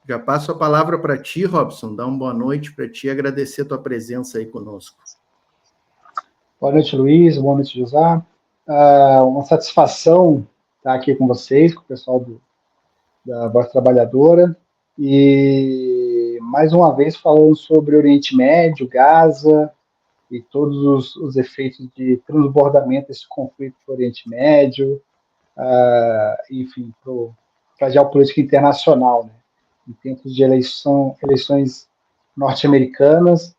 Já passo a palavra para ti, Robson, dar uma boa noite para ti e agradecer a tua presença aí conosco. Boa noite, Luiz. Boa noite, José. Uma satisfação estar aqui com vocês, com o pessoal da Voz Trabalhadora, e mais uma vez falando sobre Oriente Médio, Gaza e todos os efeitos de transbordamento desse conflito no Oriente Médio, enfim, para a geopolítica internacional, né? Em tempos de eleições norte-americanas,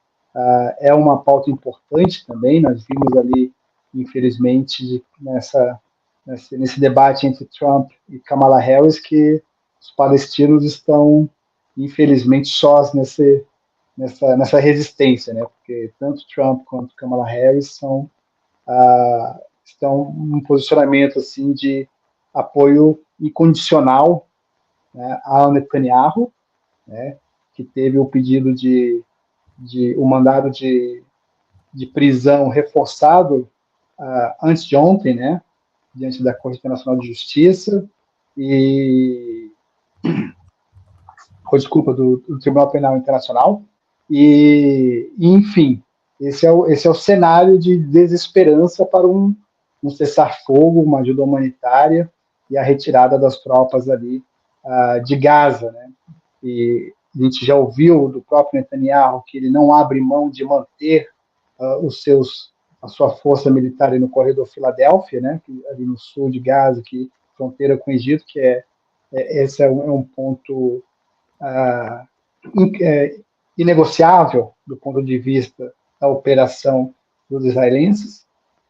é uma pauta importante também. Nós vimos ali, infelizmente, nesse debate entre Trump e Kamala Harris, que os palestinos estão, infelizmente, sós nessa resistência, né? Porque tanto Trump quanto Kamala Harris estão num posicionamento assim de apoio incondicional, né, ao Netanyahu, né, que teve o pedido o mandado de prisão reforçado antes de ontem, né, diante da Corte Internacional de Justiça do Tribunal Penal Internacional, enfim, esse é o cenário de desesperança para um cessar-fogo, uma ajuda humanitária e a retirada das tropas ali de Gaza, né? E a gente já ouviu do próprio Netanyahu que ele não abre mão de manter a sua força militar no corredor Filadélfia, né? Ali no sul de Gaza, que fronteira com o Egito, que esse é um ponto inegociável do ponto de vista da operação dos israelenses.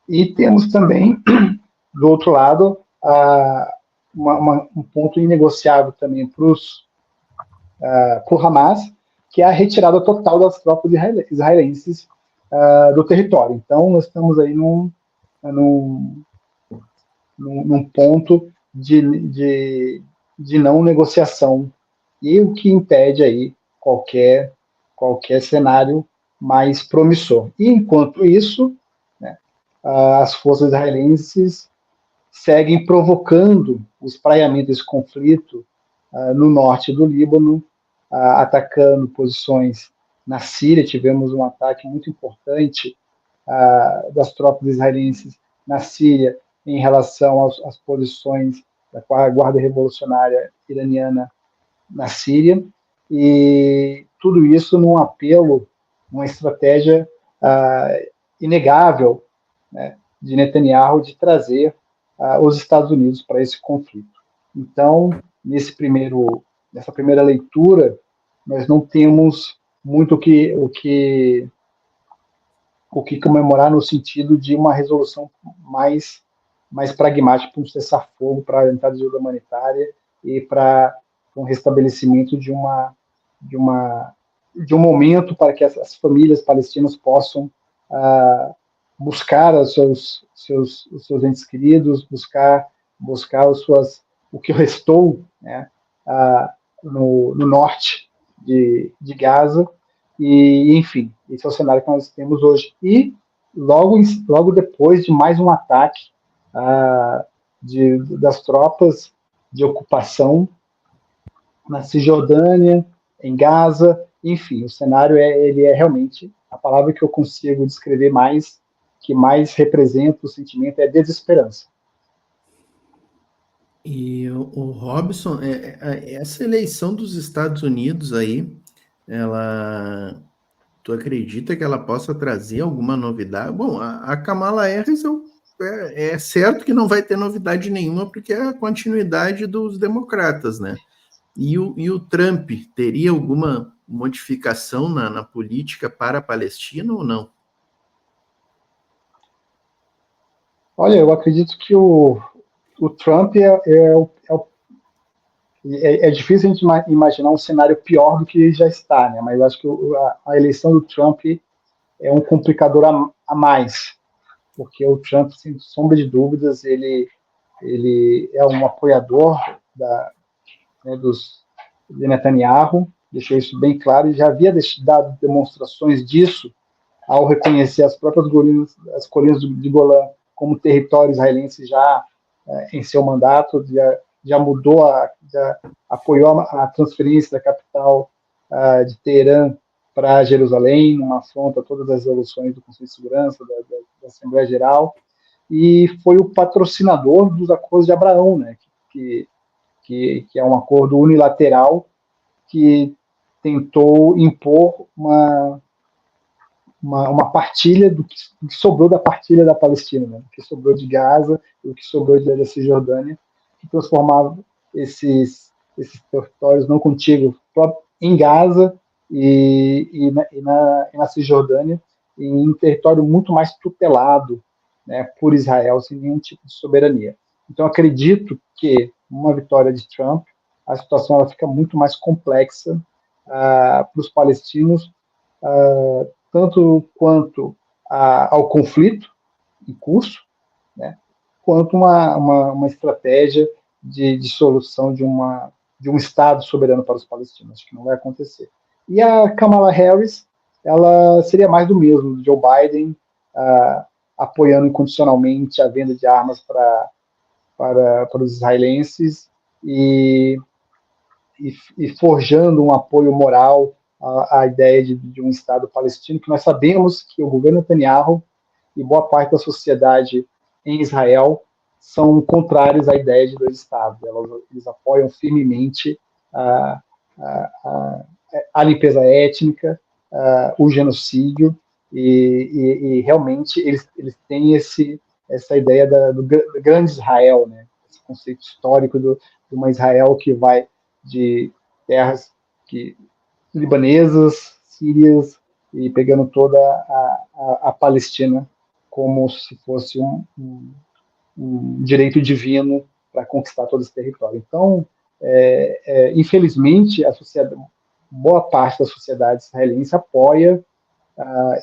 E temos também, do outro lado, um ponto inegociável também para o Hamas, que é a retirada total das tropas israelenses do território. Então, nós estamos aí num ponto de não negociação, e o que impede aí qualquer cenário mais promissor. E, enquanto isso, né, as forças israelenses seguem provocando o espraiamento desse conflito no norte do Líbano, atacando posições na Síria. Tivemos um ataque muito importante das tropas israelenses na Síria em relação às posições da Guarda Revolucionária Iraniana na Síria, e tudo isso num apelo, uma estratégia inegável, né, de Netanyahu de trazer os Estados Unidos para esse conflito. Então, nessa primeira leitura, nós não temos muito o que comemorar no sentido de uma resolução mais pragmática, para um cessar-fogo, para a entrada de ajuda humanitária e para um restabelecimento de um momento para que as famílias palestinas possam buscar os seus entes queridos, buscar o que restou, né, no norte de Gaza. E, enfim, esse é o cenário que nós temos hoje. E logo depois de mais um ataque das tropas de ocupação na Cisjordânia, em Gaza, enfim, o cenário ele é realmente a palavra que eu consigo descrever que mais representa o sentimento é desesperança. E o Robson, essa eleição dos Estados Unidos aí, tu acredita que ela possa trazer alguma novidade? Bom, a Kamala Harris é certo que não vai ter novidade nenhuma, porque é a continuidade dos democratas, né? E o Trump teria alguma modificação na política para a Palestina ou não? Olha, eu acredito que o Trump é difícil a gente imaginar um cenário pior do que já está, né? Mas acho que a eleição do Trump é um complicador a mais, porque o Trump, sem sombra de dúvidas, ele é um apoiador de Netanyahu, deixou isso bem claro, e já havia dado demonstrações disso ao reconhecer as próprias colinas de Golã como território israelense já em seu mandato, já mudou, já apoiou a transferência capital de Teherã para Jerusalém, numa afronta a todas as resoluções do Conselho de Segurança, da Assembleia Geral, e foi o patrocinador dos Acordos de Abraão, né, que é um acordo unilateral que tentou impor uma partilha do que sobrou da partilha da Palestina, né? O que sobrou de Gaza e o que sobrou da Cisjordânia, que transformava esses territórios não contíguos em Gaza e na Cisjordânia em um território muito mais tutelado, né, por Israel, sem nenhum tipo de soberania. Então, acredito que uma vitória de Trump, a situação ela fica muito mais complexa para os palestinos, tanto quanto ao conflito em curso, né, quanto uma estratégia de solução de um Estado soberano para os palestinos, que não vai acontecer. E a Kamala Harris, ela seria mais do mesmo, Joe Biden, apoiando incondicionalmente a venda de armas para os israelenses e forjando um apoio moral à ideia de um Estado palestino, que nós sabemos que o governo Netanyahu e boa parte da sociedade em Israel são contrários à ideia de dois Estados. Eles apoiam firmemente a limpeza étnica, o genocídio, e realmente eles têm essa ideia do grande Israel, né? Esse conceito histórico de uma Israel que vai de terras libanesas, sírias, e pegando toda a Palestina como se fosse um direito divino para conquistar todo esse território. Então, infelizmente, boa parte da sociedade israelense apoia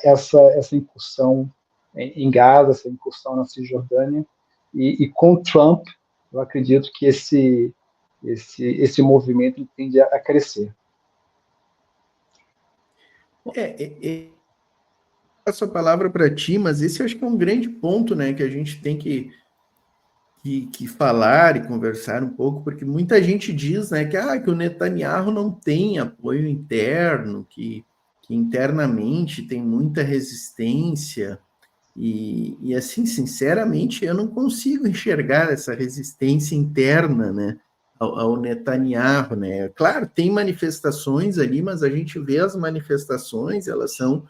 essa incursão em Gaza, essa incursão na Cisjordânia, e com Trump, eu acredito que esse movimento tende a crescer. Passo a palavra para ti, mas esse eu acho que é um grande ponto, né, que a gente tem que falar e conversar um pouco, porque muita gente diz, né, que o Netanyahu não tem apoio interno, que internamente tem muita resistência, e assim, sinceramente, eu não consigo enxergar essa resistência interna, né, ao Netanyahu, né. Claro, tem manifestações ali, mas a gente vê as manifestações, elas são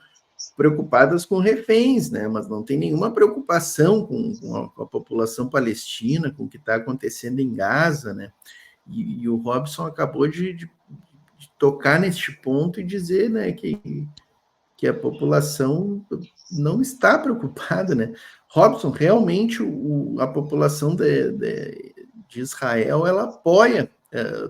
preocupadas com reféns, né? Mas não tem nenhuma preocupação com a população palestina, com o que está acontecendo em Gaza, né? E o Robson acabou de tocar neste ponto e dizer, né, que a população não está preocupada, né? Robson, realmente a população de Israel, ela apoia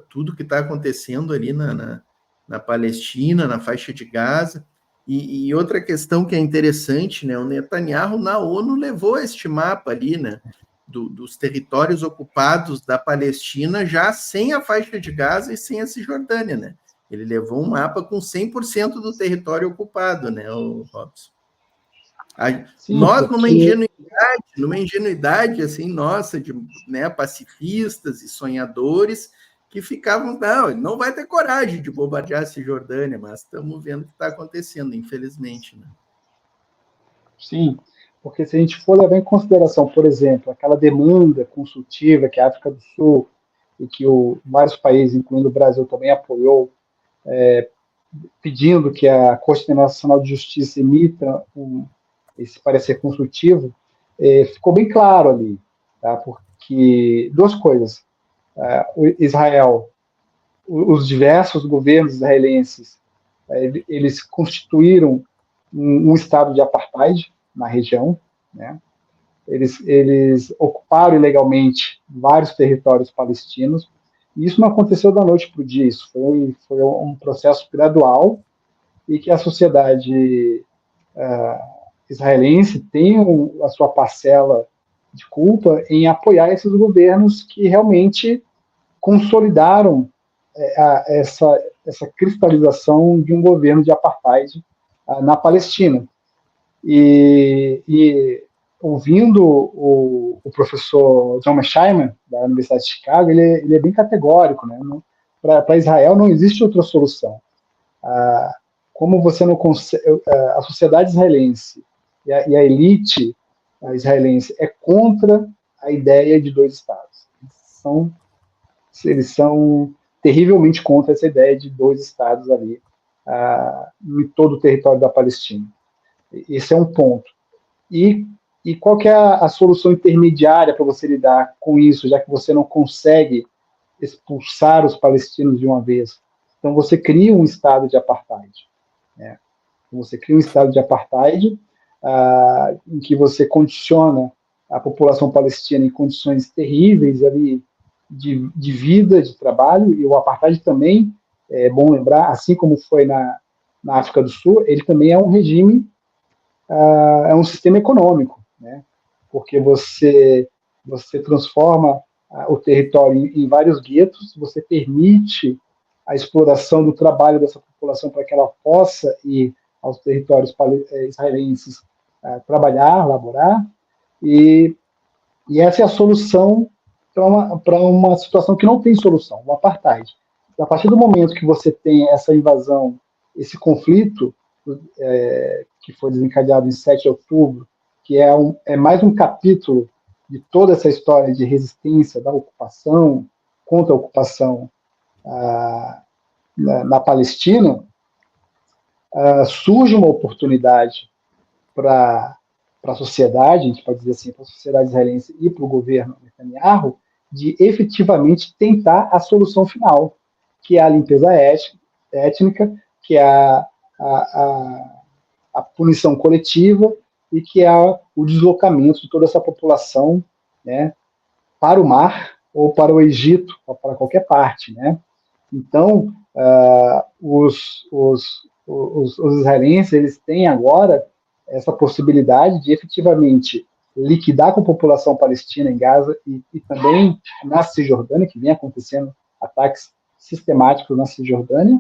tudo que está acontecendo ali na Palestina, na faixa de Gaza. E outra questão que é interessante, né? O Netanyahu na ONU levou este mapa ali, né? Dos territórios ocupados da Palestina já sem a faixa de Gaza e sem a Cisjordânia, né? Ele levou um mapa com 100% do território ocupado, né, o Robson? Sim, nós, porque... numa ingenuidade assim, nossa, né, pacifistas e sonhadores, que ficavam, não, ele não vai ter coragem de bombardear a Cisjordânia, mas estamos vendo o que está acontecendo, infelizmente. Né? Sim, porque se a gente for levar em consideração, por exemplo, aquela demanda consultiva que a África do Sul e que vários países, incluindo o Brasil, também apoiou, pedindo que a Corte Internacional de Justiça emita esse parecer consultivo, ficou bem claro ali, tá? Porque duas coisas. Israel, os diversos governos israelenses, eles constituíram um estado de apartheid na região, né? Eles ocuparam ilegalmente vários territórios palestinos, e isso não aconteceu da noite para o dia, isso foi um processo gradual, e que a sociedade israelense tem a sua parcela de culpa em apoiar esses governos que realmente consolidaram essa cristalização de um governo de apartheid na Palestina. E ouvindo o professor John Mearsheimer, da Universidade de Chicago, ele é bem categórico, né? para Israel não existe outra solução. Como você não consegue, a sociedade israelense e a elite israelense é contra a ideia de dois estados. Eles são terrivelmente contra essa ideia de dois estados ali em todo o território da Palestina. Esse é um ponto. E qual que é a solução intermediária para você lidar com isso, já que você não consegue expulsar os palestinos de uma vez? Então você cria um estado de apartheid. Né? Você cria um estado de apartheid em que você condiciona a população palestina em condições terríveis ali de vida, de trabalho, e o apartheid também, é bom lembrar, assim como foi na África do Sul, ele também é um regime, é um sistema econômico, né? Porque você transforma o território em vários guetos, você permite a exploração do trabalho dessa população para que ela possa ir aos territórios israelenses trabalhar, laborar, e essa é a solução para uma situação que não tem solução, o apartheid. A partir do momento que você tem essa invasão, esse conflito, que foi desencadeado em 7 de outubro, que é mais um capítulo de toda essa história de resistência da ocupação, contra a ocupação na Palestina, surge uma oportunidade para a sociedade, a gente pode dizer assim, para a sociedade israelense e para o governo Netanyahu, de efetivamente tentar a solução final, que é a limpeza étnica, que é a punição coletiva e que é o deslocamento de toda essa população, né, para o mar ou para o Egito, ou para qualquer parte, né? Então, os israelenses, eles têm agora essa possibilidade de efetivamente liquidar com a população palestina em Gaza e também na Cisjordânia, que vem acontecendo ataques sistemáticos na Cisjordânia.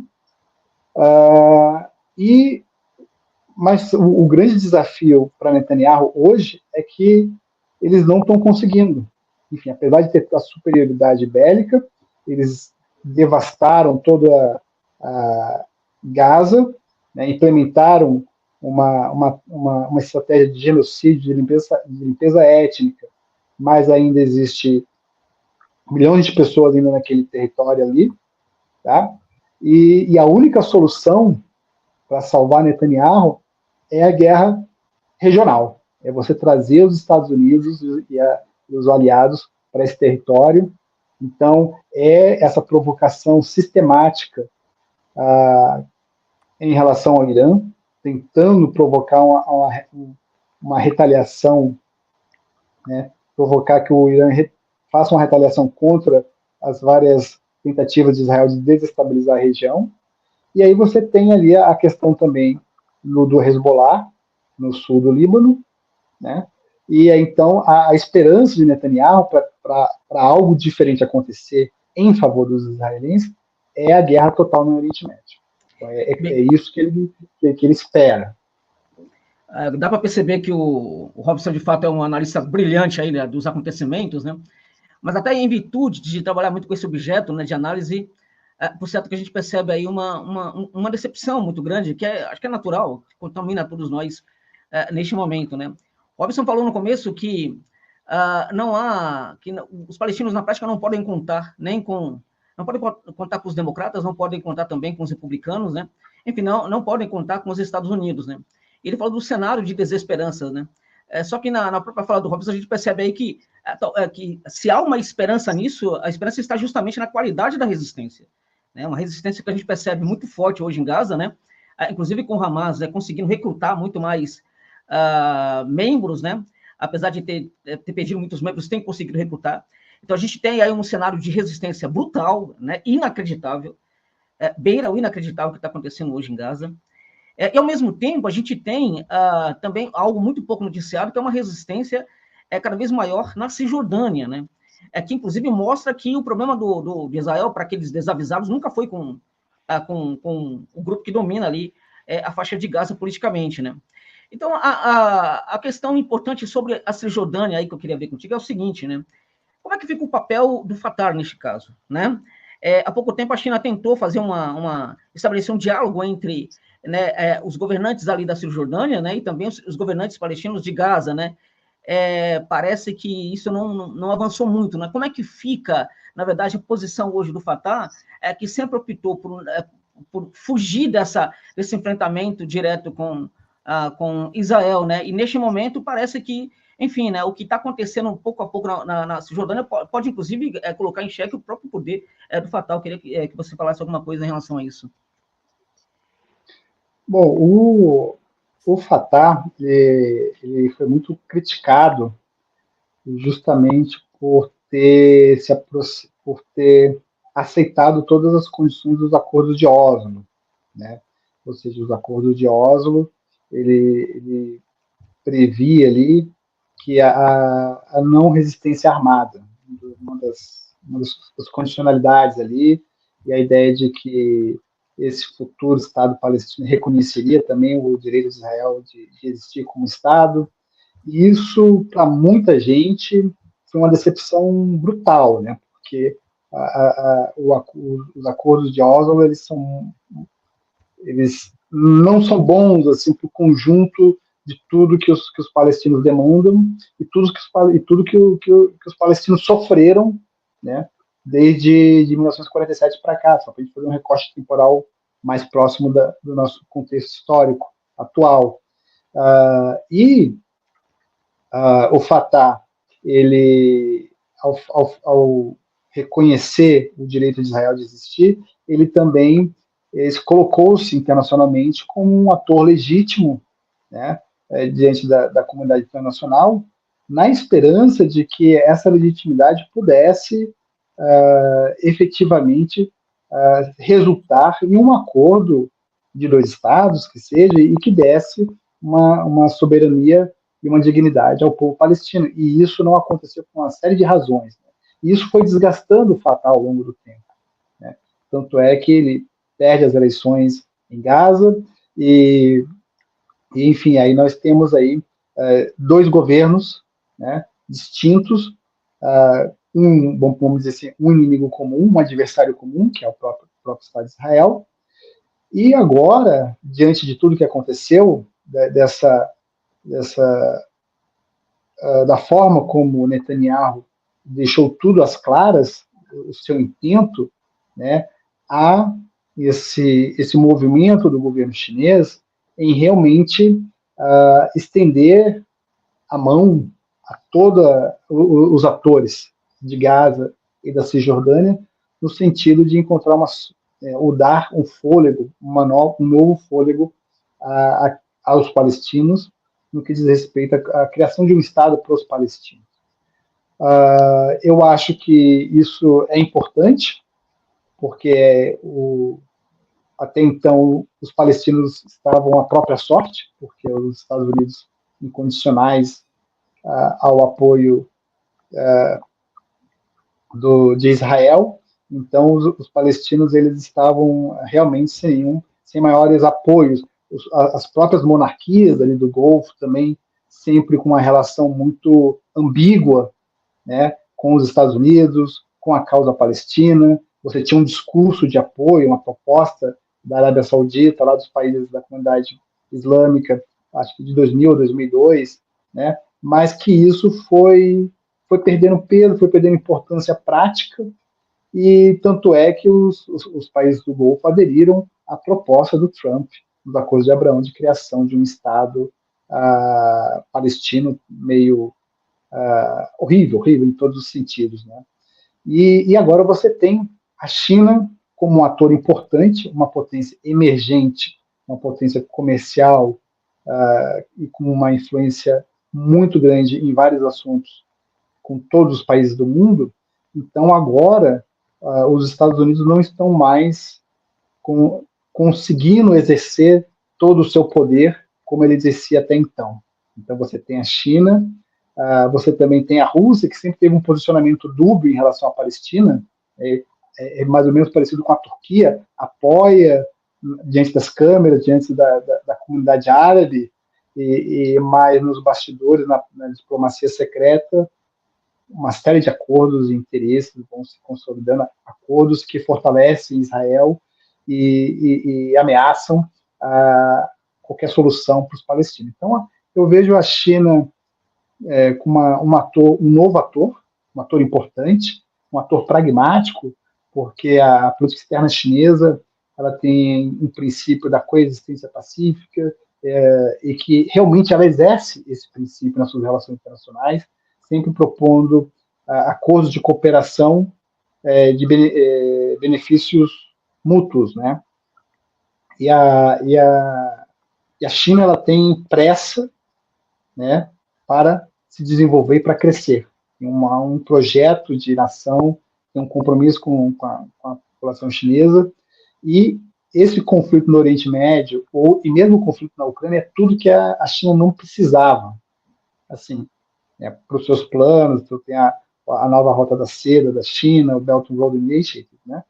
Mas o grande desafio para Netanyahu hoje é que eles não estão conseguindo. Enfim, apesar de ter a superioridade bélica, eles devastaram toda a Gaza, né, implementaram uma estratégia de genocídio, de limpeza étnica, mas ainda existe milhões de pessoas ainda naquele território ali, tá? E a única solução para salvar Netanyahu é a guerra regional, é você trazer os Estados Unidos e os aliados para esse território. Então, é essa provocação sistemática em relação ao Irã, tentando provocar uma retaliação, né, provocar que o Irã faça uma retaliação contra as várias tentativas de Israel de desestabilizar a região. E aí você tem ali a questão também do Hezbollah, no sul do Líbano, né? E então a esperança de Netanyahu para algo diferente acontecer em favor dos israelenses é a guerra total no Oriente Médio. Então, é isso que ele espera. Dá para perceber que o Robson, de fato, é um analista brilhante aí, né, dos acontecimentos, né? Mas até em virtude de trabalhar muito com esse objeto, né, de análise, por certo que a gente percebe aí uma decepção muito grande, que acho que é natural, que contamina todos nós neste momento, né? O Robson falou no começo que os palestinos na prática não podem contar não podem contar com os democratas, não podem contar também com os republicanos, né? Enfim, não podem contar com os Estados Unidos, né? Ele falou do cenário de desesperança, né? Só que na própria fala do Robson a gente percebe aí que se há uma esperança nisso, a esperança está justamente na qualidade da resistência, né? Uma resistência que a gente percebe muito forte hoje em Gaza, né? Inclusive com o Hamas conseguindo recrutar muito mais membros, né? Apesar de ter perdido muitos membros, tem conseguido recrutar. Então a gente tem aí um cenário de resistência brutal, né? Inacreditável, beira o inacreditável que está acontecendo hoje em Gaza. E, ao mesmo tempo, a gente tem também algo muito pouco noticiado, que é uma resistência cada vez maior na Cisjordânia, né? Que, inclusive, mostra que o problema de Israel, para aqueles desavisados, nunca foi com o grupo que domina ali a faixa de Gaza politicamente, né? Então, a questão importante sobre a Cisjordânia aí que eu queria ver contigo é o seguinte, né? Como é que fica o papel do Fatah neste caso, né? Há pouco tempo a China tentou fazer estabelecer um diálogo entre, né, os governantes ali da Cisjordânia, né, e também os governantes palestinos de Gaza, né. Parece que isso não avançou muito, né? Como é que fica, na verdade, a posição hoje do Fatah, que sempre optou por fugir desse enfrentamento direto com Israel, né? E neste momento parece que, enfim, né, o que está acontecendo pouco a pouco na Cisjordânia pode inclusive, colocar em xeque o próprio poder do Fatah. Eu queria que você falasse alguma coisa em relação a isso. Bom, o Fatah ele foi muito criticado justamente por ter aceitado todas as condições dos acordos de Oslo, né? Ou seja, os acordos de Oslo, ele previa ali que a não resistência armada, uma das condicionalidades ali, e a ideia de que esse futuro Estado palestino reconheceria também o direito de Israel de existir como Estado. E isso, para muita gente, foi uma decepção brutal, né? Porque os acordos de Oslo eles não são bons assim para o conjunto de tudo que os palestinos demandam e tudo que os palestinos sofreram, né, desde de 1947 para cá, só para a gente fazer um recorte temporal mais próximo do nosso contexto histórico atual. O Fatah, ele, ao reconhecer o direito de Israel de existir, ele também colocou-se internacionalmente como um ator legítimo, né, diante da comunidade internacional, na esperança de que essa legitimidade pudesse efetivamente resultar em um acordo de dois estados, que seja, e que desse uma soberania e uma dignidade ao povo palestino. E isso não aconteceu por uma série de razões, né? E isso foi desgastando o Fatah ao longo do tempo, né? Tanto é que ele perde as eleições em Gaza e enfim, aí nós temos aí dois governos, né, distintos, vamos dizer assim, um inimigo comum, um adversário comum, que é o próprio Estado de Israel. E agora, diante de tudo que aconteceu, da forma como Netanyahu deixou tudo às claras, o seu intento, né, há esse movimento do governo chinês em realmente estender a mão a todos os atores de Gaza e da Cisjordânia, no sentido de encontrar ou dar um fôlego, um novo fôlego aos palestinos, no que diz respeito à criação de um Estado para os palestinos. Eu acho que isso é importante, porque até então os palestinos estavam à própria sorte, porque os Estados Unidos incondicionais ao apoio de Israel. Então os palestinos eles estavam realmente sem maiores apoios. As próprias monarquias ali do Golfo também sempre com uma relação muito ambígua, né, com os Estados Unidos, com a causa palestina. Você tinha um discurso de apoio, uma proposta da Arábia Saudita, lá dos países da comunidade islâmica, acho que de 2000 ou 2002, né, mas que isso foi perdendo peso, foi perdendo importância prática, e tanto é que os países do Golfo aderiram à proposta do Trump, dos Acordos de Abraão, de criação de um Estado palestino meio horrível em todos os sentidos, né? E agora você tem a China como um ator importante, uma potência emergente, uma potência comercial e com uma influência muito grande em vários assuntos com todos os países do mundo. Então agora os Estados Unidos não estão mais conseguindo exercer todo o seu poder como ele exercia até então. Então você tem a China, você também tem a Rússia, que sempre teve um posicionamento dúbio em relação à Palestina, é mais ou menos parecido com a Turquia, apoia diante das câmeras, diante da comunidade árabe, mas nos bastidores, na diplomacia secreta, uma série de acordos e interesses vão se consolidando, acordos que fortalecem Israel e ameaçam qualquer solução para os palestinos. Então, eu vejo a China com um novo ator, um ator importante, um ator pragmático, porque a política externa chinesa ela tem um princípio da coexistência pacífica e que realmente ela exerce esse princípio nas suas relações internacionais, sempre propondo acordos de cooperação de benefícios mútuos, né? E a China ela tem pressa, né, para se desenvolver e para crescer. Tem um projeto de nação, tem um compromisso com a população chinesa, e esse conflito no Oriente Médio, e mesmo o conflito na Ucrânia, é tudo que a China não precisava, assim, para os seus planos. Então tem a nova Rota da Seda da China, o Belt and Road Initiative, né,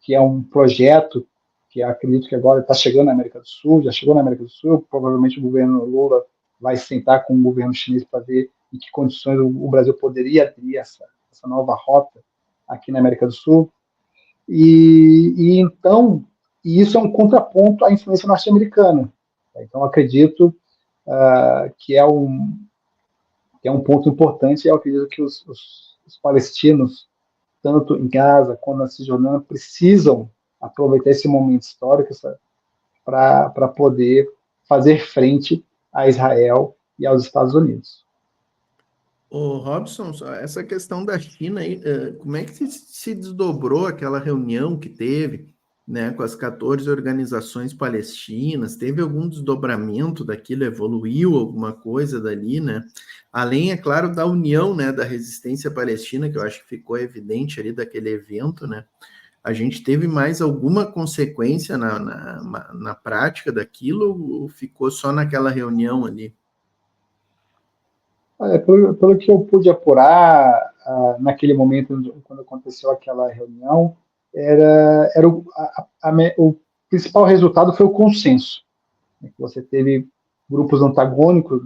que é um projeto que acredito que agora está chegando na América do Sul, já chegou na América do Sul, provavelmente o governo Lula vai sentar com o governo chinês para ver em que condições o Brasil poderia aderir essa nova rota aqui na América do Sul. E então, isso é um contraponto à influência norte-americana. Então, acredito que é um ponto importante, e eu acredito que os palestinos, tanto em Gaza quanto na Cisjordânia, precisam aproveitar esse momento histórico para poder fazer frente a Israel e aos Estados Unidos. Ô, Robson, essa questão da China aí, como é que se desdobrou aquela reunião que teve, né, com as 14 organizações palestinas? Teve algum desdobramento daquilo? Evoluiu alguma coisa dali, né? Além, é claro, da união, né, da resistência palestina, que eu acho que ficou evidente ali daquele evento, né? A gente teve mais alguma consequência na prática daquilo, ou ficou só naquela reunião ali? Pelo que eu pude apurar naquele momento, quando aconteceu aquela reunião, o principal resultado foi o consenso. Você teve grupos antagônicos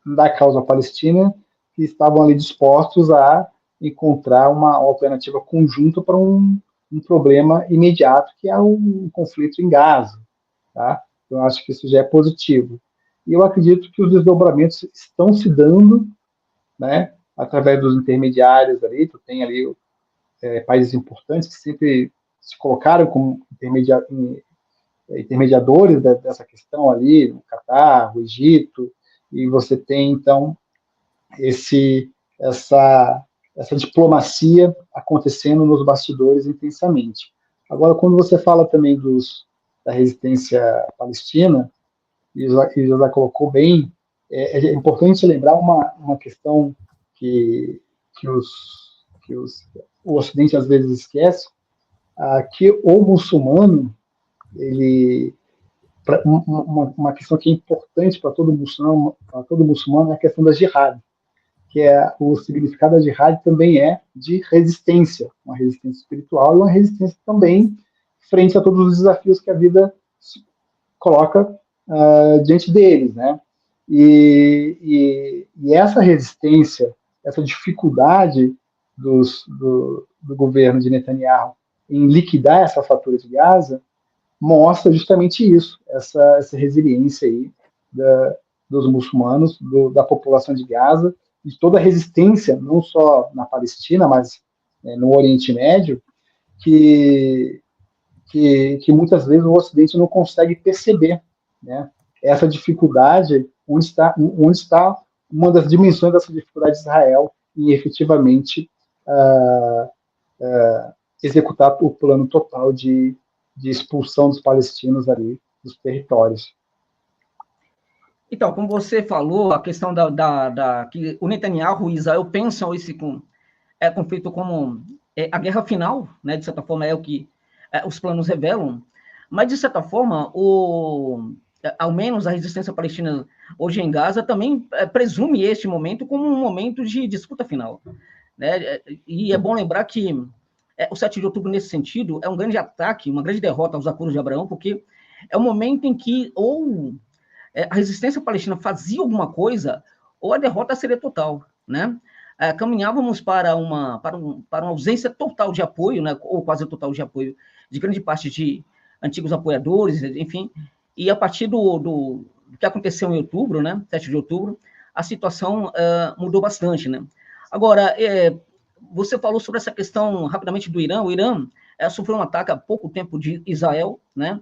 da causa palestina que estavam ali dispostos a encontrar uma alternativa conjunta para um problema imediato, que é o conflito em Gaza. Tá? Eu acho que isso já é positivo. E eu acredito que os desdobramentos estão se dando, né, através dos intermediários ali. Tu tem ali países importantes que sempre se colocaram como intermediadores dessa questão ali, o Catar, o Egito, e você tem, então, essa diplomacia acontecendo nos bastidores intensamente. Agora, quando você fala também da resistência palestina, e José colocou bem, é importante lembrar uma questão que o Ocidente às vezes esquece, que o muçulmano, uma questão que é importante para todo muçulmano é a questão da jihad, que o significado da jihad também é de resistência, uma resistência espiritual e uma resistência também frente a todos os desafios que a vida coloca diante deles, né? E essa resistência, essa dificuldade do governo de Netanyahu em liquidar essa fatura de Gaza mostra justamente isso, essa resiliência aí dos muçulmanos, da população de Gaza, de toda a resistência, não só na Palestina, mas no Oriente Médio, que muitas vezes o Ocidente não consegue perceber, né? Essa dificuldade, onde está uma das dimensões dessa dificuldade de Israel em efetivamente executar o plano total de expulsão dos palestinos ali dos territórios. Então, como você falou, a questão que o Netanyahu e Israel pensam esse conflito como a guerra final, né? De certa forma é o que os planos revelam, mas de certa forma ao menos a resistência palestina hoje em Gaza também presume este momento como um momento de disputa final, né? E é bom lembrar que o 7 de outubro, nesse sentido, é um grande ataque, uma grande derrota aos acordos de Abraão, porque é o momento em que ou a resistência palestina fazia alguma coisa, ou a derrota seria total, né? caminhávamos para uma ausência total de apoio, né, ou quase total de apoio de grande parte de antigos apoiadores, enfim, e a partir do que aconteceu em outubro, né, 7 de outubro, a situação mudou bastante, né. Agora, você falou sobre essa questão, rapidamente, do Irã. O Irã sofreu um ataque há pouco tempo de Israel, né,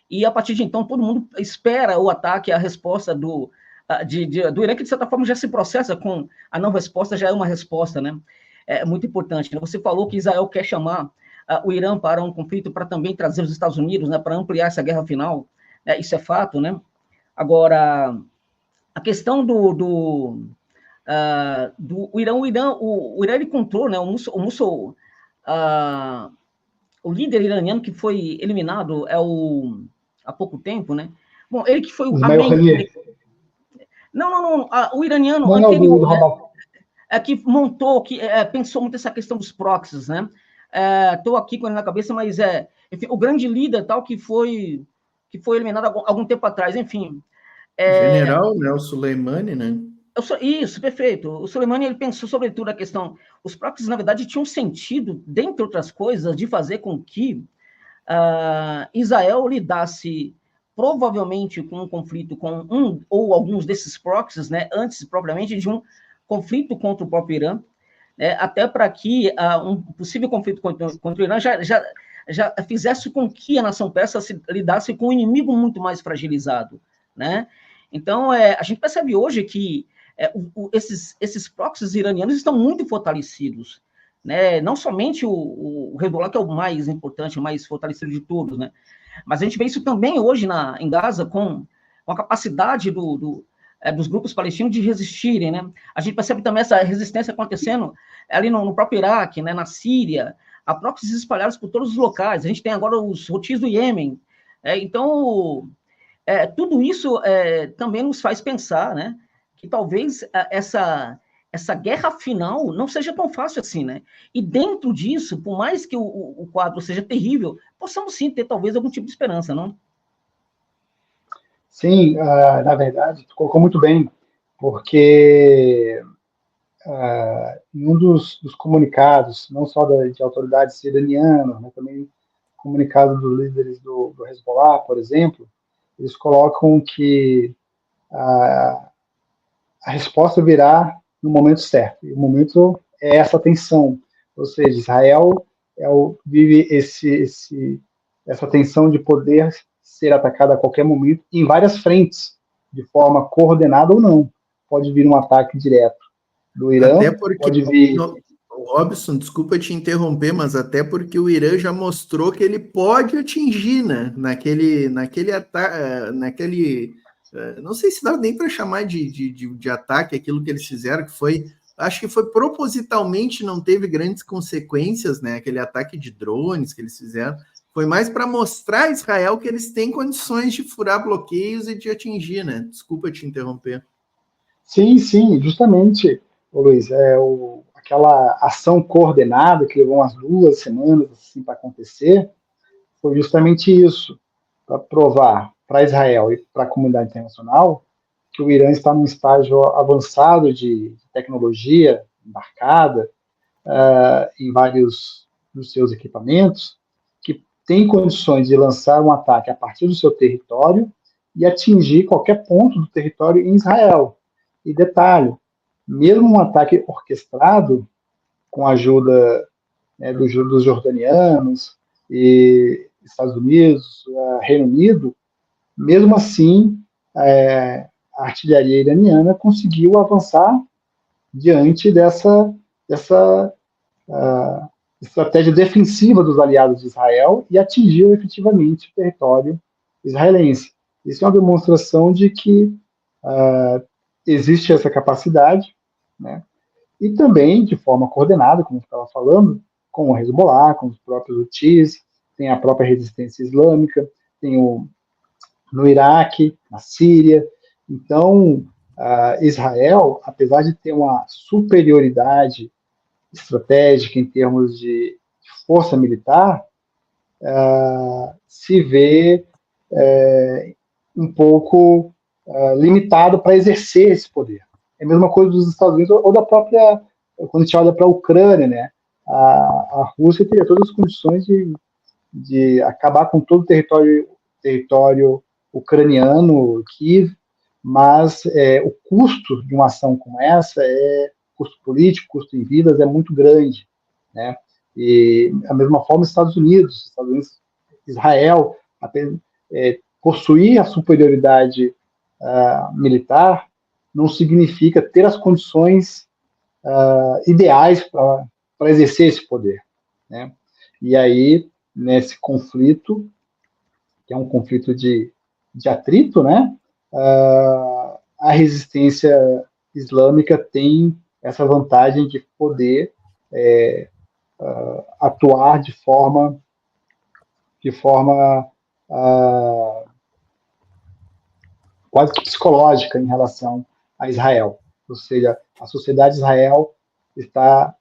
e a partir de então todo mundo espera o ataque, a resposta do Irã, que de certa forma já se processa com a não resposta, já é uma resposta, né, muito importante, né? Você falou que Israel quer chamar o Irã para um conflito, para também trazer os Estados Unidos, né, para ampliar essa guerra final, isso é fato, né. Agora, a questão do o Irã ele encontrou, né, o líder iraniano que foi eliminado há pouco tempo, né? Bom, ele que foi a mente. Não, o iraniano anterior, né, que montou, que pensou muito essa questão dos proxies, né? Estou aqui com ele na cabeça, mas enfim, o grande líder tal que foi eliminado algum tempo atrás, enfim. General, né, o Soleimani, né? Isso, perfeito. O Soleimani, ele pensou sobretudo a questão, os proxies, na verdade, tinham sentido, dentre outras coisas, de fazer com que Israel lidasse provavelmente com um conflito com um ou alguns desses proxies, né, antes propriamente de um conflito contra o próprio Irã, né, até para que um possível conflito contra o Irã já fizesse com que a nação persa lidasse com um inimigo muito mais fragilizado, né? Então, a gente percebe hoje que esses proxies iranianos estão muito fortalecidos, né? Não somente o Hezbollah, que é o mais importante, o mais fortalecido de todos, né? Mas a gente vê isso também hoje em Gaza, com a capacidade dos grupos palestinos de resistirem, né? A gente percebe também essa resistência acontecendo ali no próprio Iraque, né? Na Síria, há proxies espalhados por todos os locais. A gente tem agora os Houthis do Iêmen. Então, tudo isso também nos faz pensar, né, que talvez essa guerra final não seja tão fácil assim, né? E dentro disso, por mais que o quadro seja terrível, possamos sim ter talvez algum tipo de esperança, não? Sim, na verdade, tu colocou muito bem, porque em um dos comunicados, não só de autoridades iranianas, mas também comunicado dos líderes do Hezbollah, por exemplo, eles colocam que a resposta virá no momento certo. E o momento é essa tensão. Ou seja, Israel vive essa tensão de poder ser atacado a qualquer momento em várias frentes, de forma coordenada ou não. Pode vir um ataque direto do Irã, até porque, pode vir... Robson, desculpa te interromper, mas até porque o Irã já mostrou que ele pode atingir, né? Naquele ataque, não sei se dá nem para chamar de ataque aquilo que eles fizeram, acho que foi propositalmente, não teve grandes consequências, né? Aquele ataque de drones que eles fizeram, foi mais para mostrar a Israel que eles têm condições de furar bloqueios e de atingir, né? Desculpa te interromper. Sim, justamente, Luiz, aquela ação coordenada que levou umas 2 semanas assim, para acontecer, foi justamente isso, para provar para Israel e para a comunidade internacional que o Irã está num estágio avançado de tecnologia embarcada em vários dos seus equipamentos, que tem condições de lançar um ataque a partir do seu território e atingir qualquer ponto do território em Israel. E detalhe, mesmo um ataque orquestrado, com a ajuda dos jordanianos e Estados Unidos, Reino Unido, mesmo assim, a artilharia iraniana conseguiu avançar diante dessa estratégia defensiva dos aliados de Israel e atingiu efetivamente o território israelense. Isso é uma demonstração de que existe essa capacidade, né? E também de forma coordenada, como eu estava falando, com o Hezbollah, com os próprios Houthis, tem a própria resistência islâmica, tem no Iraque, na Síria. Então, Israel, apesar de ter uma superioridade estratégica em termos de força militar, se vê um pouco limitado para exercer esse poder. É a mesma coisa dos Estados Unidos ou da própria quando a gente olha para a Ucrânia, né, a Rússia teria todas as condições de acabar com todo o território ucraniano, Kiev, mas o custo de uma ação como essa, custo político, custo em vidas, é muito grande, né? E, da mesma forma, Estados Unidos, Israel, possuir a superioridade militar não significa ter as condições ideais para exercer esse poder, né? E aí, nesse conflito, que é um conflito de atrito, né? A resistência islâmica tem essa vantagem de poder atuar de forma quase que psicológica em relação a Israel. Ou seja, a sociedade de Israel está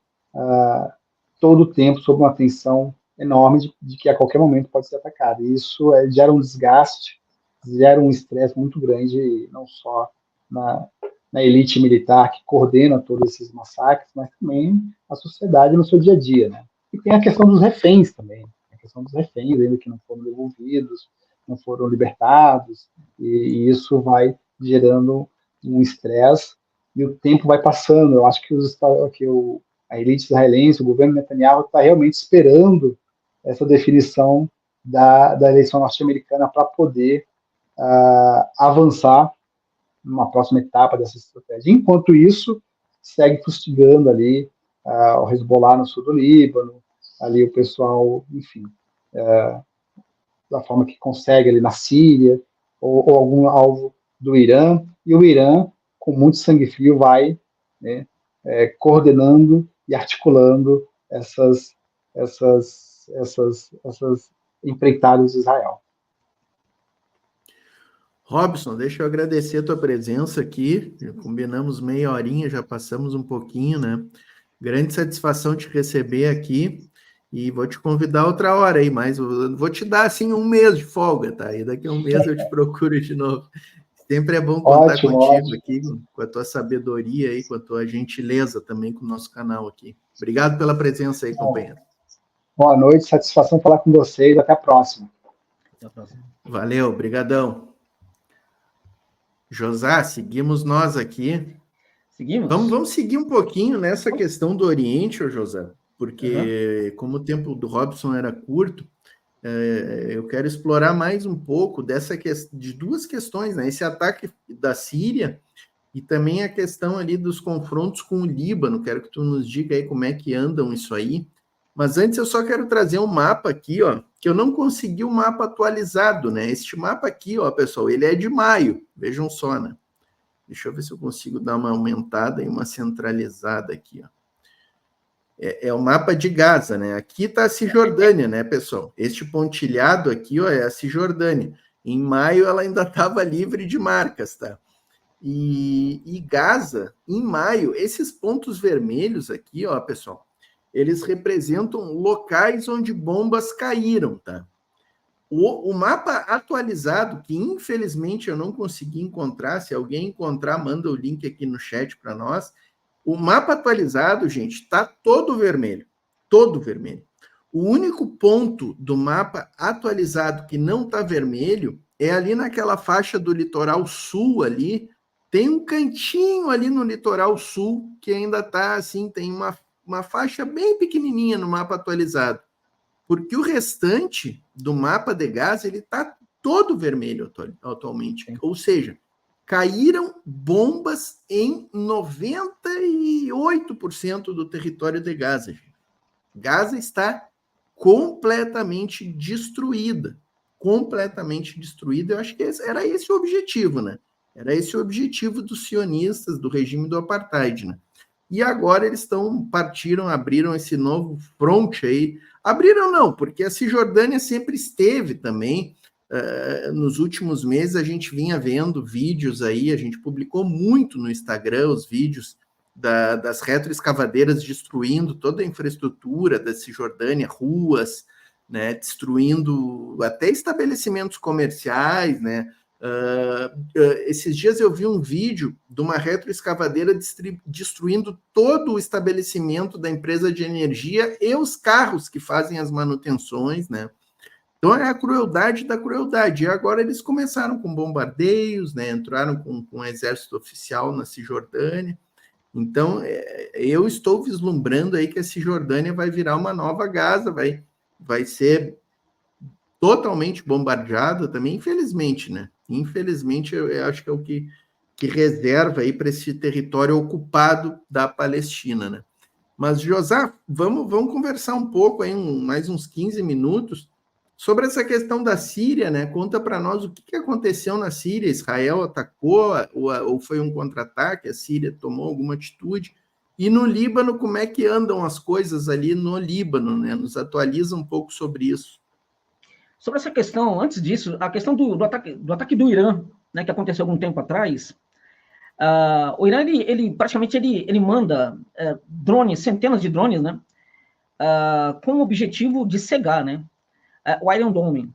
todo o tempo sob uma tensão enorme de que a qualquer momento pode ser atacada. E isso gera um desgaste, gera um estresse muito grande, não só na elite militar que coordena todos esses massacres, mas também a sociedade no seu dia a dia, né? E tem a questão dos reféns também, a questão dos reféns ainda que não foram devolvidos, não foram libertados, e isso vai gerando um estresse e o tempo vai passando. Eu acho que a elite israelense, o governo Netanyahu está realmente esperando essa definição da eleição norte-americana para poder avançar numa próxima etapa dessa estratégia. Enquanto isso, segue fustigando ali o Hezbollah no sul do Líbano, ali o pessoal, enfim, da forma que consegue ali na Síria, ou algum alvo do Irã, e o Irã, com muito sangue frio, vai, né, coordenando e articulando essas empreitadas de Israel. Robson, deixa eu agradecer a tua presença aqui. Já combinamos meia horinha, já passamos um pouquinho, né? Grande satisfação te receber aqui e vou te convidar outra hora aí, mas vou te dar assim um mês de folga, tá? E daqui a um mês eu te procuro de novo. Sempre é bom contar contigo aqui, com a tua sabedoria e com a tua gentileza também com o nosso canal aqui. Obrigado pela presença aí, companheiro. Boa noite, satisfação falar com vocês. Até a próxima. Valeu, brigadão. Josá, seguimos nós aqui. Seguimos? Vamos seguir um pouquinho nessa questão do Oriente, José, porque como o tempo do Robson era curto, eu quero explorar mais um pouco de duas questões, né? Esse ataque da Síria e também a questão ali dos confrontos com o Líbano. Quero que tu nos diga aí como é que andam isso aí. Mas antes eu só quero trazer um mapa aqui, ó, que eu não consegui o mapa atualizado, né? Este mapa aqui, ó, pessoal, ele é de maio. Vejam só, né? Deixa eu ver se eu consigo dar uma aumentada e uma centralizada aqui, ó. É o mapa de Gaza, né? Aqui está a Cisjordânia, né, pessoal? Este pontilhado aqui, ó, é a Cisjordânia. Em maio ela ainda estava livre de marcas, tá? E Gaza, em maio, esses pontos vermelhos aqui, ó, pessoal, eles representam locais onde bombas caíram, tá? O mapa atualizado, que infelizmente eu não consegui encontrar, se alguém encontrar, manda o link aqui no chat para nós. O mapa atualizado, gente, está todo vermelho. Todo vermelho. O único ponto do mapa atualizado que não está vermelho é ali naquela faixa do litoral sul ali. Tem um cantinho ali no litoral sul que ainda está assim, tem uma faixa bem pequenininha no mapa atualizado. Porque o restante do mapa de Gaza, ele está todo vermelho atualmente. Sim. Ou seja, caíram bombas em 98% do território de Gaza. Gaza está completamente destruída. Completamente destruída. Eu acho que era esse o objetivo, né? Era esse o objetivo dos sionistas, do regime do apartheid, né? E agora eles abriram esse novo fronte aí. Abriram não, porque a Cisjordânia sempre esteve também. Nos últimos meses a gente vinha vendo vídeos aí, a gente publicou muito no Instagram os vídeos das retroescavadeiras destruindo toda a infraestrutura da Cisjordânia, ruas, né, destruindo até estabelecimentos comerciais, né, Esses dias eu vi um vídeo de uma retroescavadeira destruindo todo o estabelecimento da empresa de energia e os carros que fazem as manutenções, né? Então é a crueldade da crueldade. E agora eles começaram com bombardeios, né? Entraram com um exército oficial na Cisjordânia. Então eu estou vislumbrando aí que a Cisjordânia vai virar uma nova Gaza, vai ser totalmente bombardeada também, infelizmente, né? Infelizmente, eu acho que é o que reserva aí para esse território ocupado da Palestina, né? Mas, José, vamos conversar um pouco aí, mais uns 15 minutos, sobre essa questão da Síria, né? Conta para nós o que aconteceu na Síria. Israel atacou ou foi um contra-ataque? A Síria tomou alguma atitude? E no Líbano, como é que andam as coisas ali no Líbano, né? Nos atualiza um pouco sobre isso. Sobre essa questão, antes disso, a questão do ataque do Irã, né, que aconteceu algum tempo atrás, o Irã, ele praticamente manda drones, centenas de drones, né, com o objetivo de cegar, né, o Iron Dome.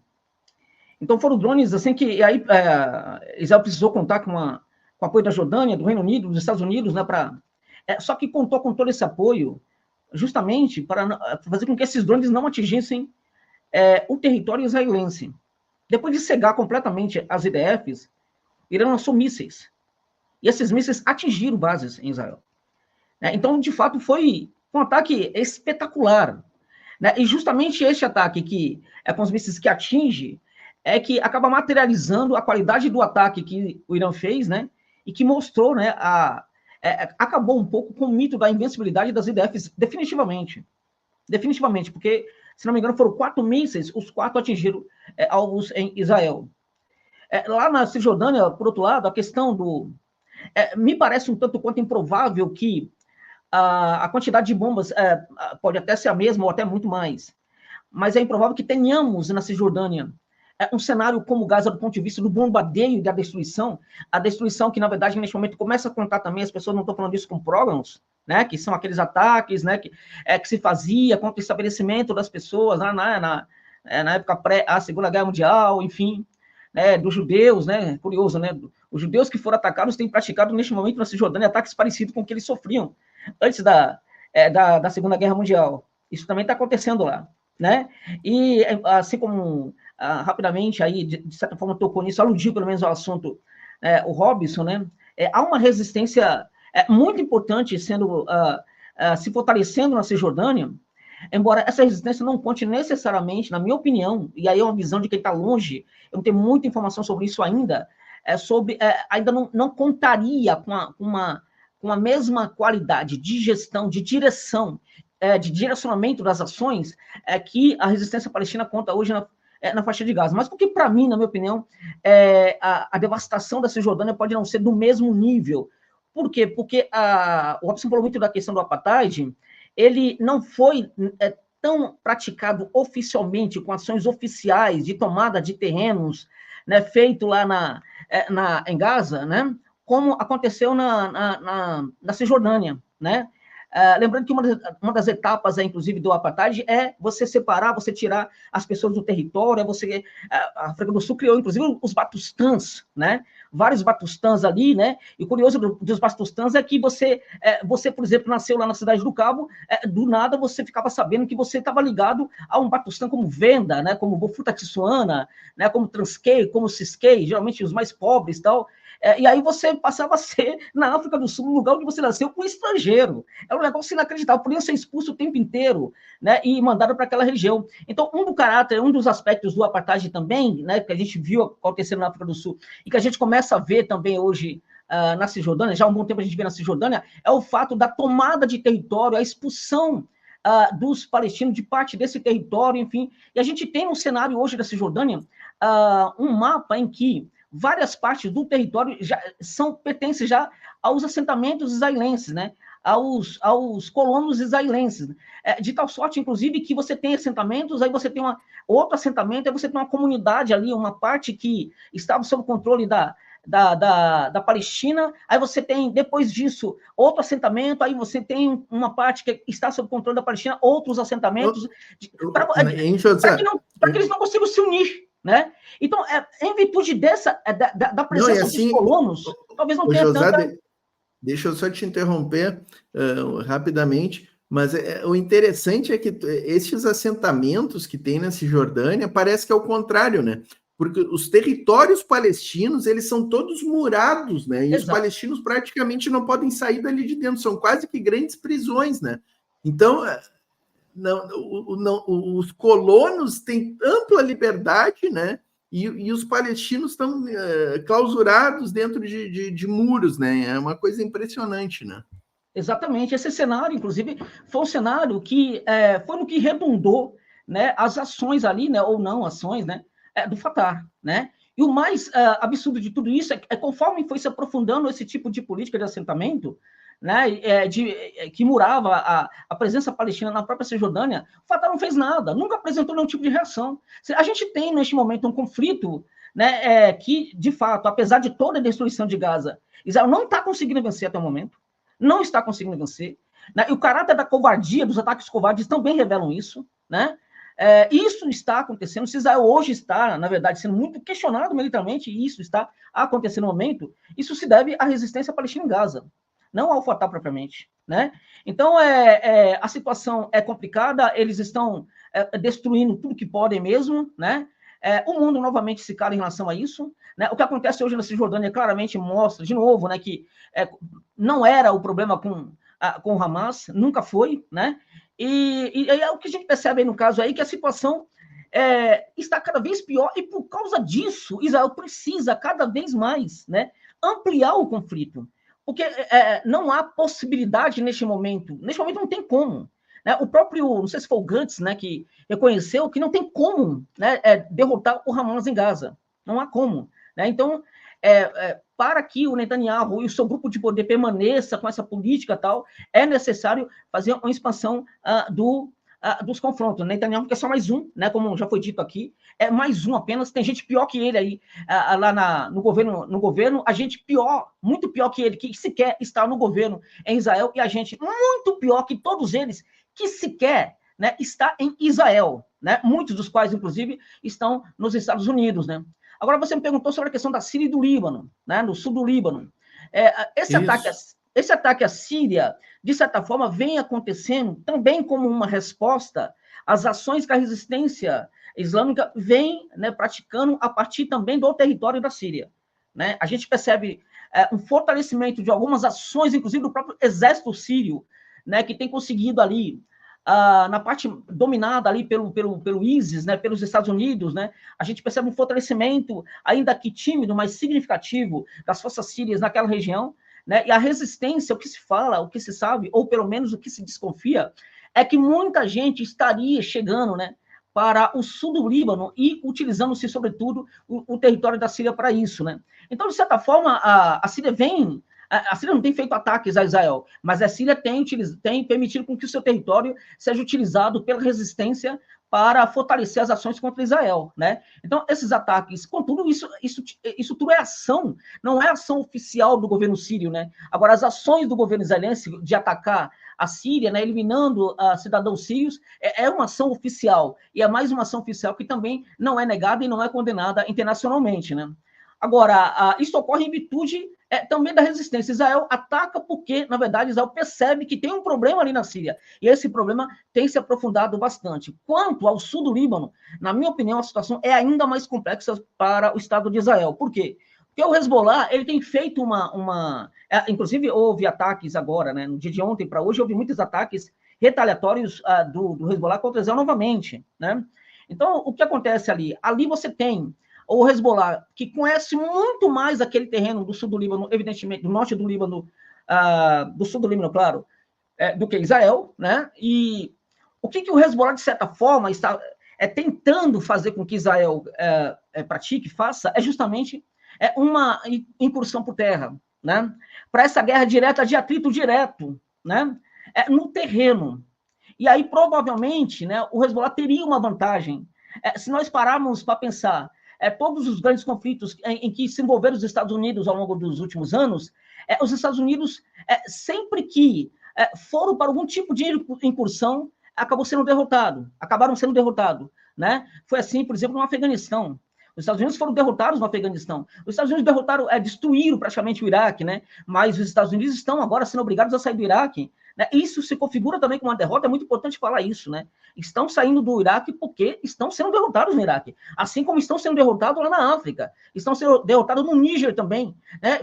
Então foram drones assim que aí Israel precisou contar com o apoio da Jordânia, do Reino Unido, dos Estados Unidos, né, só que contou com todo esse apoio justamente para fazer com que esses drones não atingissem o território israelense. Depois de cegar completamente as IDFs, Irã lançou mísseis. E esses mísseis atingiram bases em Israel. Então, de fato, foi um ataque espetacular. E justamente este ataque, que é com os mísseis que atinge, é que acaba materializando a qualidade do ataque que o Irã fez, né? E que mostrou, né, acabou um pouco com o mito da invencibilidade das IDFs, definitivamente. Definitivamente, porque, se não me engano, foram 4 mísseis, os 4 atingiram alvos em Israel. Lá na Cisjordânia, por outro lado, a questão me parece um tanto quanto improvável que a quantidade de bombas pode até ser a mesma ou até muito mais, mas é improvável que tenhamos na Cisjordânia um cenário como Gaza do ponto de vista do bombardeio e da destruição, a destruição que, na verdade, neste momento começa a contar também, as pessoas não estão falando disso com pogroms, né, que são aqueles ataques, né, que se fazia contra o estabelecimento das pessoas na época pré-a Segunda Guerra Mundial, enfim, né, dos judeus, né, curioso, né, os judeus que foram atacados têm praticado neste momento na Cisjordânia ataques parecidos com o que eles sofriam antes da Segunda Guerra Mundial. Isso também está acontecendo lá, né, e assim como rapidamente aí, de certa forma tocou nisso, aludiu pelo menos ao assunto o Robson, né, há uma resistência muito importante sendo se fortalecendo na Cisjordânia, embora essa resistência não conte necessariamente, na minha opinião, e aí é uma visão de quem está longe, eu não tenho muita informação sobre isso ainda, ainda não contaria com a mesma qualidade de gestão, de direção, de direcionamento das ações que a resistência palestina conta hoje na faixa de Gaza. Mas porque, para mim, na minha opinião, a devastação da Cisjordânia pode não ser do mesmo nível. Por quê? Porque o Robson falou muito da questão do apartheid, ele não foi tão praticado oficialmente, com ações oficiais de tomada de terrenos, né, feito lá em Gaza, né, como aconteceu na Cisjordânia, né? Lembrando que uma das etapas, inclusive, do apartheid é você separar, você tirar as pessoas do território, a África do Sul criou, inclusive, os batustãs, né? Vários batustãs ali, né? E o curioso dos batustãs é que você, por exemplo, nasceu lá na Cidade do Cabo, do nada você ficava sabendo que você estava ligado a um batustã como Venda, né? Como Bofuta Tissuana, né? Como Transkei, como Ciskei, geralmente os mais pobres e tal. E aí você passava a ser, na África do Sul, no lugar onde você nasceu, um estrangeiro. Era um negócio inacreditável, podiam ser expulso o tempo inteiro, né, e mandado para aquela região. Então, um dos aspectos do apartheid também, né, que a gente viu acontecendo na África do Sul, e que a gente começa a ver também hoje na Cisjordânia, já há um bom tempo a gente vê na Cisjordânia, é o fato da tomada de território, a expulsão dos palestinos de parte desse território, enfim. E a gente tem no cenário hoje da Cisjordânia um mapa em que várias partes do território pertencem já aos assentamentos israelenses, né? Aos colonos israelenses, de tal sorte, inclusive, que você tem assentamentos, aí você tem outro assentamento, aí você tem uma comunidade ali, uma parte que estava sob controle da Palestina, aí você tem, depois disso, outro assentamento, aí você tem uma parte que está sob controle da Palestina, outros assentamentos, para que eles não consigam se unir, né? Então, em virtude da presença dos colonos, talvez não tenha tanta... Deixa eu só te interromper rapidamente, mas o interessante é que esses assentamentos que tem na Cisjordânia parece que é o contrário, né? Porque os territórios palestinos, eles são todos murados, né? E Exato. Os palestinos praticamente não podem sair dali de dentro, são quase que grandes prisões, né? Então, os colonos têm ampla liberdade, né? E os palestinos estão clausurados dentro de muros, né? É uma coisa impressionante, né? Exatamente. Esse cenário, inclusive, foi um cenário que foi no que redundou, né, as ações ali, né, ou não ações, né, do Fatah, né? E o mais absurdo de tudo isso é conforme foi se aprofundando esse tipo de política de assentamento, né, que murava a presença palestina na própria Cisjordânia, o Fatah não fez nada, nunca apresentou nenhum tipo de reação. A gente tem, neste momento, um conflito, né, que, de fato, apesar de toda a destruição de Gaza, Israel não está conseguindo vencer até o momento, não está conseguindo vencer, né, e o caráter da covardia, dos ataques covardes também revelam isso, né? Isso está acontecendo. Se Israel hoje está, na verdade, sendo muito questionado militarmente, e isso está acontecendo no momento, isso se deve à resistência palestina em Gaza, não ao Fatah propriamente, né? Então, a situação é complicada, eles estão destruindo tudo que podem mesmo, né? O mundo novamente se cala em relação a isso, né? O que acontece hoje na Cisjordânia claramente mostra, de novo, né, que não era o problema com o Hamas, nunca foi, né? E o que a gente percebe aí no caso aí, que a situação está cada vez pior, e por causa disso, Israel precisa cada vez mais, né, ampliar o conflito, porque não há possibilidade neste momento não tem como, né? O próprio, não sei se foi o Gantz, né, que reconheceu que não tem como, né, derrotar o Hamas em Gaza, não há como, né? Então, para que o Netanyahu e o seu grupo de poder permaneça com essa política tal, é necessário fazer uma expansão dos confrontos. O Netanyahu é só mais um, né, como já foi dito aqui, é mais um apenas, tem gente pior que ele aí, lá no governo, a gente pior, muito pior que ele, que sequer está no governo em Israel, e a gente muito pior que todos eles, que sequer, né, está em Israel, né, muitos dos quais, inclusive, estão nos Estados Unidos, né. Agora, você me perguntou sobre a questão da Síria e do Líbano, né, no sul do Líbano. Esse ataque à Síria, de certa forma, vem acontecendo também como uma resposta às ações que a resistência islâmica vem, né, praticando a partir também do território da Síria, né? A gente percebe um fortalecimento de algumas ações, inclusive do próprio exército sírio, né, que tem conseguido ali, na parte dominada ali pelo ISIS, né, pelos Estados Unidos, né, a gente percebe um fortalecimento, ainda que tímido, mas significativo, das forças sírias naquela região, né, e a resistência, o que se fala, o que se sabe, ou pelo menos o que se desconfia, é que muita gente estaria chegando, né, para o sul do Líbano e utilizando-se, sobretudo, o território da Síria para isso, né. Então, de certa forma, a Síria vem... A Síria não tem feito ataques a Israel, mas a Síria tem permitido com que o seu território seja utilizado pela resistência para fortalecer as ações contra Israel, né? Então, esses ataques, contudo, isso tudo é ação, não é ação oficial do governo sírio, né? Agora, as ações do governo israelense de atacar a Síria, né, eliminando cidadãos sírios, é uma ação oficial, e é mais uma ação oficial que também não é negada e não é condenada internacionalmente, né? Agora, isso ocorre em virtude também da resistência. Israel ataca porque, na verdade, Israel percebe que tem um problema ali na Síria, e esse problema tem se aprofundado bastante. Quanto ao sul do Líbano, na minha opinião, a situação é ainda mais complexa para o Estado de Israel. Por quê? Porque o Hezbollah, ele tem feito inclusive, houve ataques agora, né, no dia de ontem para hoje, houve muitos ataques retaliatórios do Hezbollah contra Israel novamente, né? Então, o que acontece ali? Ali você tem o Hezbollah, que conhece muito mais aquele terreno do sul do Líbano, evidentemente, do norte do Líbano, do sul do Líbano, claro, do que Israel, né? E o que o Hezbollah, de certa forma, está tentando fazer com que Israel faça, é justamente uma incursão por terra, né? Para essa guerra direta, de atrito direto, né? No terreno. E aí, provavelmente, né, o Hezbollah teria uma vantagem. Se nós pararmos para pensar todos os grandes conflitos em que se envolveram os Estados Unidos ao longo dos últimos anos, os Estados Unidos, sempre que foram para algum tipo de incursão, acabaram sendo derrotados, né? Foi assim, por exemplo, no Afeganistão. Os Estados Unidos foram derrotados no Afeganistão. Os Estados Unidos derrotaram, destruíram praticamente o Iraque, né? Mas os Estados Unidos estão agora sendo obrigados a sair do Iraque. Né? Isso se configura também como uma derrota, é muito importante falar isso, né? Estão saindo do Iraque porque estão sendo derrotados no Iraque, assim como estão sendo derrotados lá na África, estão sendo derrotados no Níger também, né?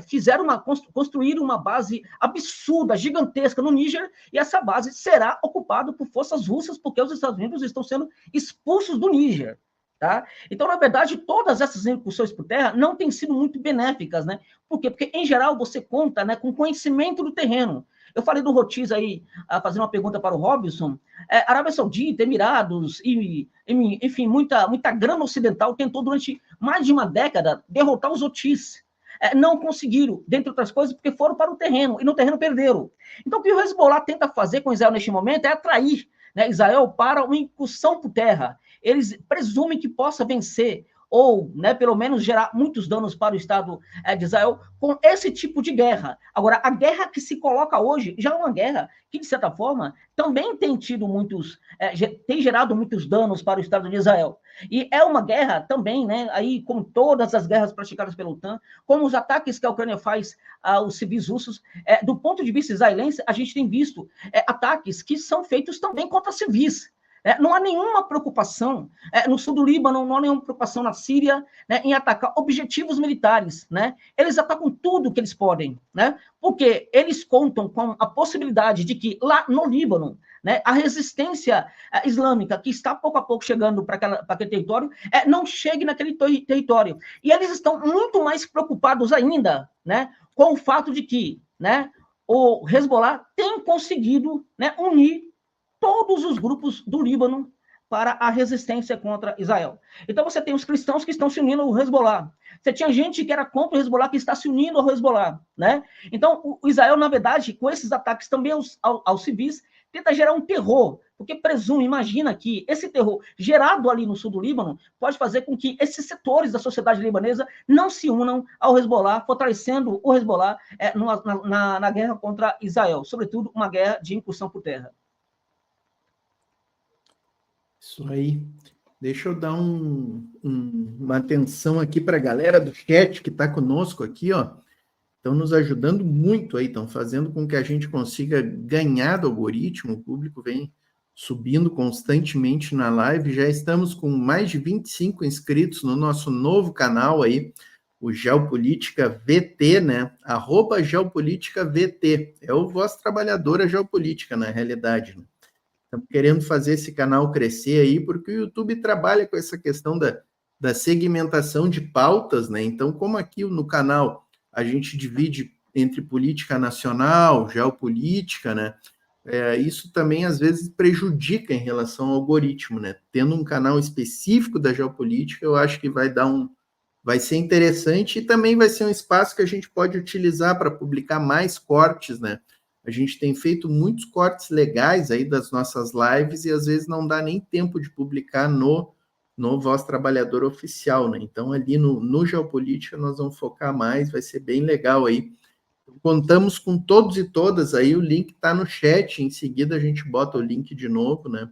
Construíram uma base absurda, gigantesca no Níger, e essa base será ocupada por forças russas, porque os Estados Unidos estão sendo expulsos do Níger. Tá? Então, na verdade, todas essas incursões por terra não têm sido muito benéficas, né? Por quê? Porque, em geral, você conta, né, com conhecimento do terreno. Eu falei do Rotiz aí, fazendo uma pergunta para o Robson. Arábia Saudita, Emirados, enfim, muita grana ocidental tentou, durante mais de uma década, derrotar os Houthis. Não conseguiram, dentre outras coisas, porque foram para o terreno, e no terreno perderam. Então, o que o Hezbollah tenta fazer com Israel neste momento é atrair, né, Israel para uma incursão por terra. Eles presumem que possa vencer, ou, né, pelo menos gerar muitos danos para o Estado de Israel com esse tipo de guerra. Agora, a guerra que se coloca hoje já é uma guerra que, de certa forma, também tem tido tem gerado muitos danos para o Estado de Israel. E é uma guerra também, né, aí, como todas as guerras praticadas pela OTAN, como os ataques que a Ucrânia faz aos civis russos, do ponto de vista israelense, a gente tem visto ataques que são feitos também contra civis. Não há nenhuma preocupação no sul do Líbano, não há nenhuma preocupação na Síria, né, em atacar objetivos militares. Né? Eles atacam tudo que eles podem, né? Porque eles contam com a possibilidade de que lá no Líbano, né, a resistência islâmica, que está pouco a pouco chegando para aquele território, não chegue naquele território. E eles estão muito mais preocupados ainda, né, com o fato de que, né, o Hezbollah tem conseguido, né, unir todos os grupos do Líbano para a resistência contra Israel. Então, você tem os cristãos que estão se unindo ao Hezbollah. Você tinha gente que era contra o Hezbollah que está se unindo ao Hezbollah. Né? Então, o Israel, na verdade, com esses ataques também aos civis, tenta gerar um terror, porque imagina que esse terror gerado ali no sul do Líbano pode fazer com que esses setores da sociedade libanesa não se unam ao Hezbollah, fortalecendo o Hezbollah na guerra contra Israel, sobretudo uma guerra de incursão por terra. Isso aí. Deixa eu dar uma atenção aqui para a galera do chat que está conosco aqui, ó. Estão nos ajudando muito aí, estão fazendo com que a gente consiga ganhar do algoritmo. O público vem subindo constantemente na live. Já estamos com mais de 25 inscritos no nosso novo canal aí, o Geopolítica VT, né? @GeopolíticaVT. É o Voz Trabalhadora Geopolítica, na realidade, né? Estamos querendo fazer esse canal crescer aí, porque o YouTube trabalha com essa questão da segmentação de pautas, né? Então, como aqui no canal a gente divide entre política nacional, geopolítica, né? Isso também, às vezes, prejudica em relação ao algoritmo, né? Tendo um canal específico da geopolítica, eu acho que vai ser interessante e também vai ser um espaço que a gente pode utilizar para publicar mais cortes, né? A gente tem feito muitos cortes legais aí das nossas lives e às vezes não dá nem tempo de publicar no Voz Trabalhador Oficial, né? Então, ali no Geopolítica nós vamos focar mais, vai ser bem legal aí. Contamos com todos e todas aí, o link está no chat, em seguida a gente bota o link de novo, né?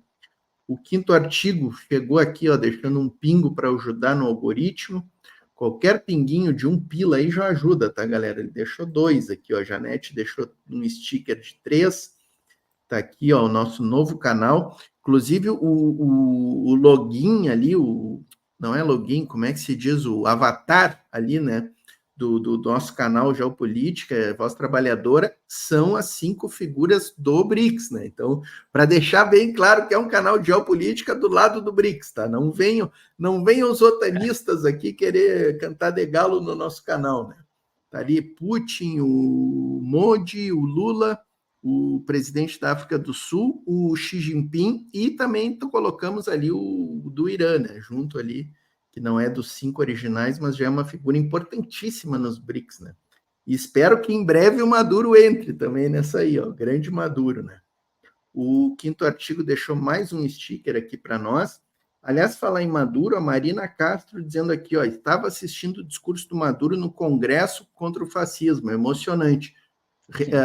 O 5º artigo chegou aqui, ó, deixando um pingo para ajudar no algoritmo. Qualquer pinguinho de 1 pila aí já ajuda, tá, galera? Ele deixou 2 aqui, ó. A Janete deixou um sticker de 3. Tá aqui, ó, o nosso novo canal. Inclusive, o login ali, não é login, como é que se diz? O avatar ali, né? Do nosso canal Geopolítica, Voz Trabalhadora, são as 5 figuras do BRICS, né? Então, para deixar bem claro que é um canal de geopolítica do lado do BRICS, tá? Não venham os otanistas aqui querer cantar de galo no nosso canal, né? Tá ali Putin, o Modi, o Lula, o presidente da África do Sul, o Xi Jinping, e também colocamos ali o do Irã, né? Junto ali, que não é dos 5 originais, mas já é uma figura importantíssima nos BRICS, né? E espero que em breve o Maduro entre também nessa aí, ó, grande Maduro, né? O 5º artigo deixou mais um sticker aqui para nós. Aliás, falar em Maduro, a Marina Castro dizendo aqui, ó, estava assistindo o discurso do Maduro no Congresso contra o Fascismo, emocionante.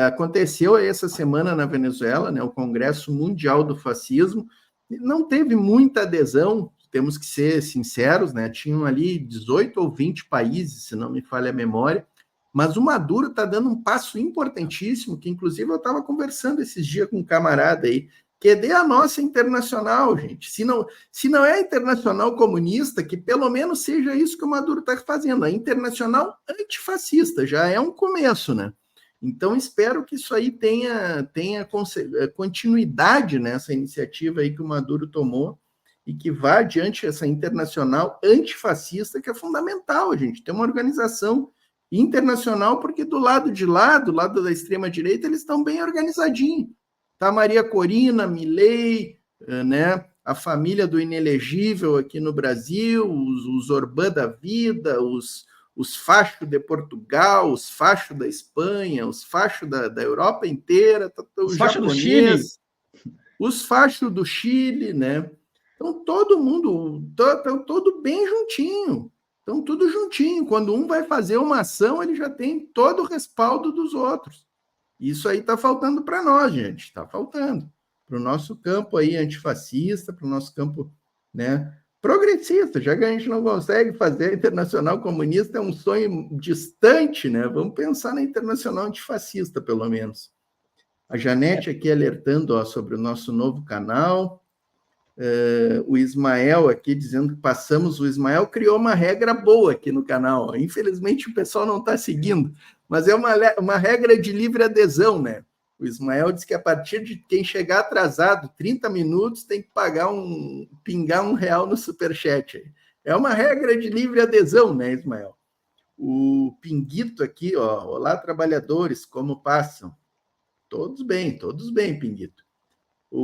Aconteceu essa semana na Venezuela, né, o Congresso Mundial do Fascismo, não teve muita adesão, temos que ser sinceros, né? Tinham ali 18 ou 20 países, se não me falha a memória, mas o Maduro está dando um passo importantíssimo, que inclusive eu estava conversando esses dias com um camarada aí, que é a nossa internacional, gente. Se não é a internacional comunista, que pelo menos seja isso que o Maduro está fazendo, a internacional antifascista, já é um começo, né? Então, espero que isso aí tenha continuidade nessa iniciativa aí que o Maduro tomou e que vá adiante essa internacional antifascista, que é fundamental, a gente ter uma organização internacional, porque do lado de lá, do lado da extrema-direita, eles estão bem organizadinhos. Tá Maria Corina, Milei, né? A família do inelegível aqui no Brasil, os Orbán da vida, os fachos de Portugal, os fachos da Espanha, os fachos da Europa inteira, os fachos do Chile, os fachos do Chile, né? Então, todo mundo, todo bem juntinho. Então, tudo juntinho. Quando um vai fazer uma ação, ele já tem todo o respaldo dos outros. Isso aí está faltando para nós, gente. Está faltando. Para o nosso campo aí antifascista, para o nosso campo, né, progressista. Já que a gente não consegue fazer a internacional comunista, é um sonho distante, né? Vamos pensar na internacional antifascista, pelo menos. A Janete aqui alertando, ó, sobre o nosso novo canal. O Ismael aqui dizendo que passamos. O Ismael criou uma regra boa aqui no canal. Ó. Infelizmente o pessoal não está seguindo, mas é uma regra de livre adesão, né? O Ismael diz que a partir de quem chegar atrasado 30 minutos tem que pingar R$1 no superchat. É uma regra de livre adesão, né, Ismael? O Pinguito aqui, ó. Olá, trabalhadores, como passam? Todos bem, Pinguito.